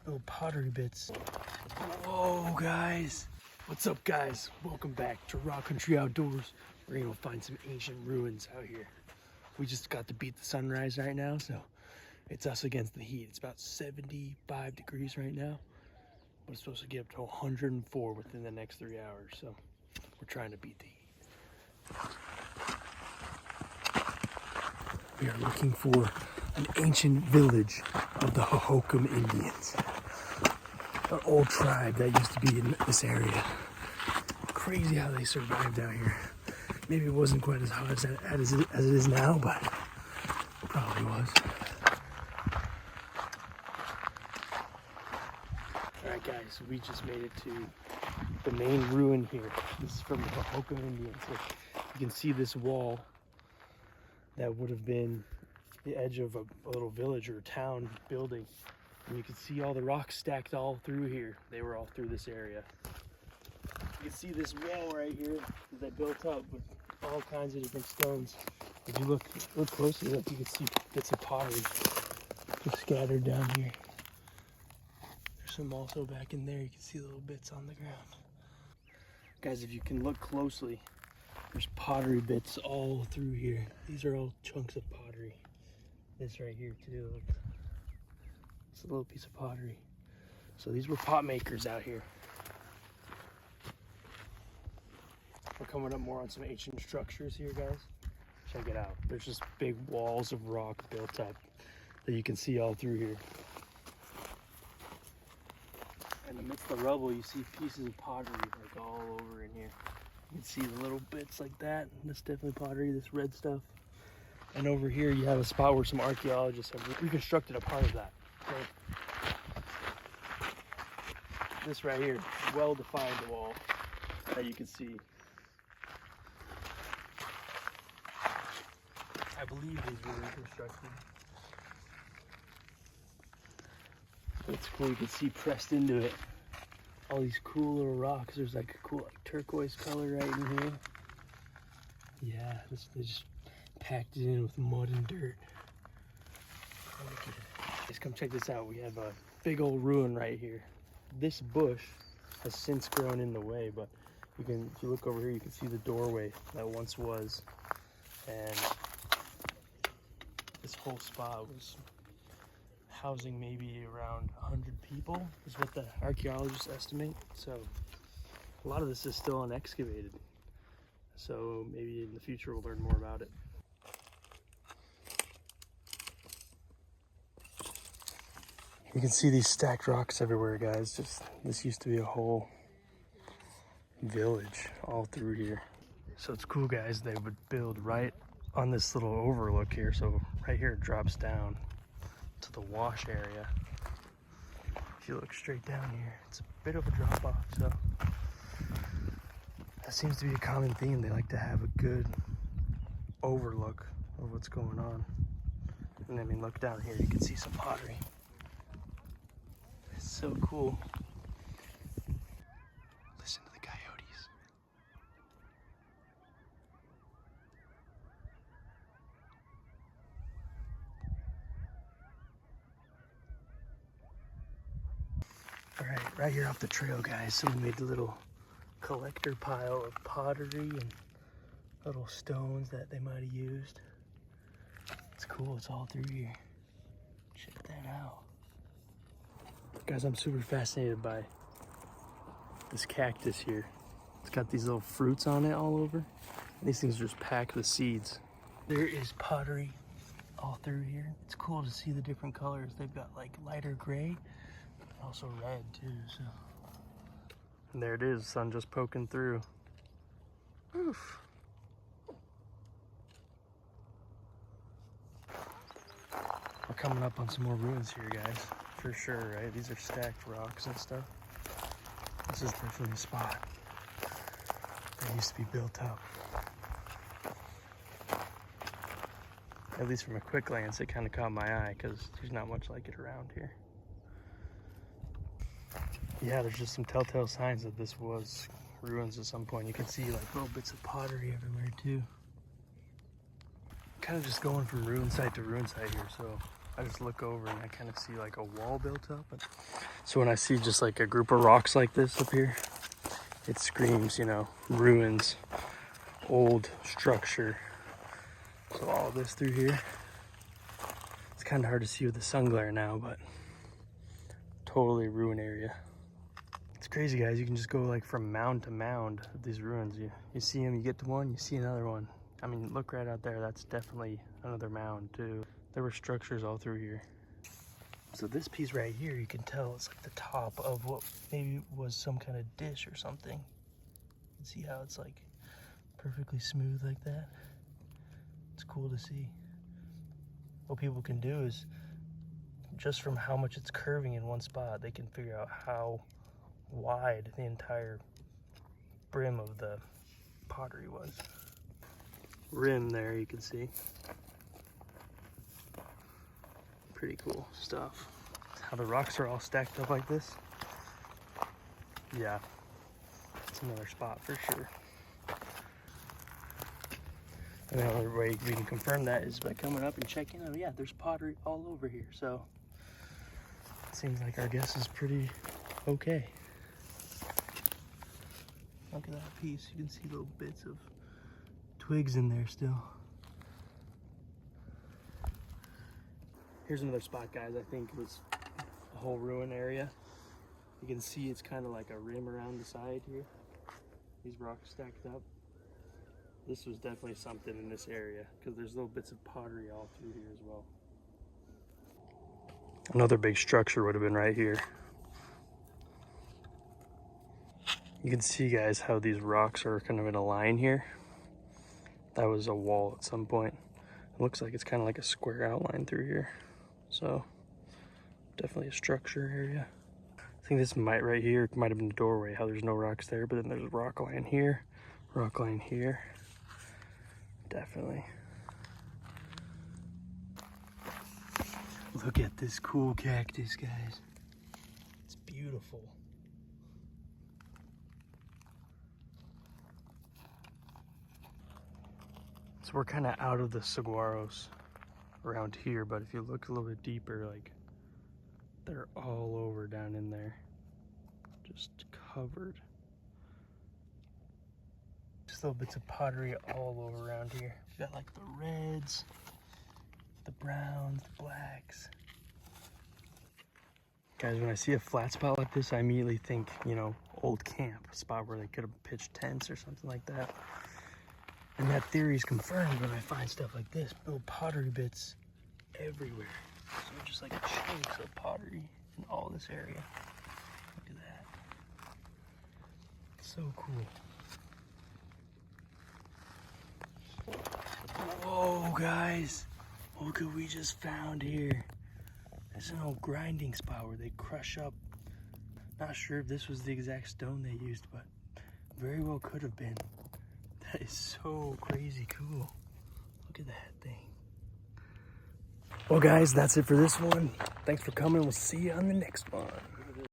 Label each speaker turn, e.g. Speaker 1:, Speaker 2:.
Speaker 1: little pottery bits. Whoa, guys. What's up, guys? Welcome back to Rock Country Outdoors. We're gonna find some ancient ruins out here. We just got to beat the sunrise right now, so it's us against the heat. It's about 75 degrees right now, but it's supposed to get up to 104 within the next 3 hours, so we're trying to beat the heat. We are looking for an ancient village of the Hohokam Indians. An old tribe that used to be in this area. Crazy how they survived out here. Maybe it wasn't quite as hot as it is now, but it probably was. Alright guys, we just made it to the main ruin here. This is from the Hohokam Indians. So you can see this wall that would have been the edge of a little village or a town building. And you can see all the rocks stacked all through here. They were all through this area. You can see this wall right here that they built up with all kinds of different stones. If you look closely, you can see bits of pottery just scattered down here. There's some also back in there. You can see little bits on the ground. Guys, if you can look closely, there's pottery bits all through here. These are all chunks of pottery. This right here too, look. It's a little piece of pottery. So these were pot makers out here. We're coming up more on some ancient structures here, guys. Check it out. There's just big walls of rock built up that you can see all through here. And amidst the rubble, you see pieces of pottery like all over in here. You can see the little bits like that. That's definitely pottery, this red stuff. And over here, you have a spot where some archaeologists have reconstructed a part of that. Okay. This right here, well-defined wall that you can see. I believe these were reconstructed. But it's cool, you can see pressed into it all these cool little rocks. There's like a cool turquoise color right in here. Yeah, they just packed it in with mud and dirt. Guys, come check this out. We have a big old ruin right here. This bush has since grown in the way, but if you look over here, you can see the doorway that once was. And this whole spot was housing maybe around 100 people, is what the archaeologists estimate. So a lot of this is still unexcavated. So maybe in the future we'll learn more about it. You can see these stacked rocks everywhere, guys. This used to be a whole village all through here. So it's cool, guys. They would build right on this little overlook here. So right here it drops down to the wash area. If you look straight down here, it's a bit of a drop off. So that seems to be a common theme. They like to have a good overlook of what's going on. And I mean, look down here, you can see some pottery. It's so cool. Listen to the coyotes. All right, right here off the trail, guys, someone made a little collector pile of pottery and little stones that they might have used. It's cool, it's all through here. Check that out. Guys, I'm super fascinated by this cactus here. It's got these little fruits on it all over. These things are just packed with seeds. There is pottery all through here. It's cool to see the different colors. They've got like lighter gray, also red too, so. And there it is, sun just poking through. Oof. We're coming up on some more ruins here, guys. For sure, right? These are stacked rocks and stuff. This is definitely a spot that used to be built up. At least from a quick glance, it kind of caught my eye because there's not much like it around here. Yeah, there's just some telltale signs that this was ruins at some point. You can see like little bits of pottery everywhere too. Kind of just going from ruin site to ruin site here, so I just look over and I kind of see like a wall built up. So when I see just like a group of rocks like this up here, it screams, you know, ruins, old structure. So all this through here, it's kind of hard to see with the sun glare now, but totally ruin area. It's crazy, guys. You can just go like from mound to mound of these ruins. You see them, you get to one, you see another one. I mean, look right out there. That's definitely another mound too. There were structures all through here. So this piece right here, you can tell it's like the top of what maybe was some kind of dish or something. You can see how it's like perfectly smooth like that. It's cool to see. What people can do is, just from how much it's curving in one spot, they can figure out how wide the entire brim of the pottery was. Rim there, you can see. Pretty cool stuff. How the rocks are all stacked up like this. Yeah, it's another spot for sure. And the other way we can confirm that is by coming up and checking. Oh yeah, there's pottery all over here. So it seems like our guess is pretty okay. Look at that piece. You can see little bits of twigs in there still. Here's another spot, guys. I think it was a whole ruin area. You can see it's kind of like a rim around the side here. These rocks stacked up. This was definitely something in this area because there's little bits of pottery all through here as well. Another big structure would have been right here. You can see, guys, how these rocks are kind of in a line here. That was a wall at some point. It looks like it's kind of like a square outline through here. So definitely a structure area. I think this right here might have been the doorway, how there's no rocks there, but then there's a rock line here, rock line here. Definitely. Look at this cool cactus, guys. It's beautiful. So we're kind of out of the saguaros around here, but if you look a little bit deeper, like they're all over down in there, just covered. Just little bits of pottery all over around here. You got like the reds, the browns, the blacks. Guys, when I see a flat spot like this, I immediately think, you know, old camp, a spot where they could have pitched tents or something like that. And that theory is confirmed when I find stuff like this, little pottery bits everywhere. So just like chunks of pottery in all this area. Look at that. So cool. Whoa, guys. Look what we just found here. There's an old grinding spot where they crush up. Not sure if this was the exact stone they used, but very well could have been. That is so crazy cool. Look at that thing. Well, guys, that's it for this one. Thanks for coming. We'll see you on the next one.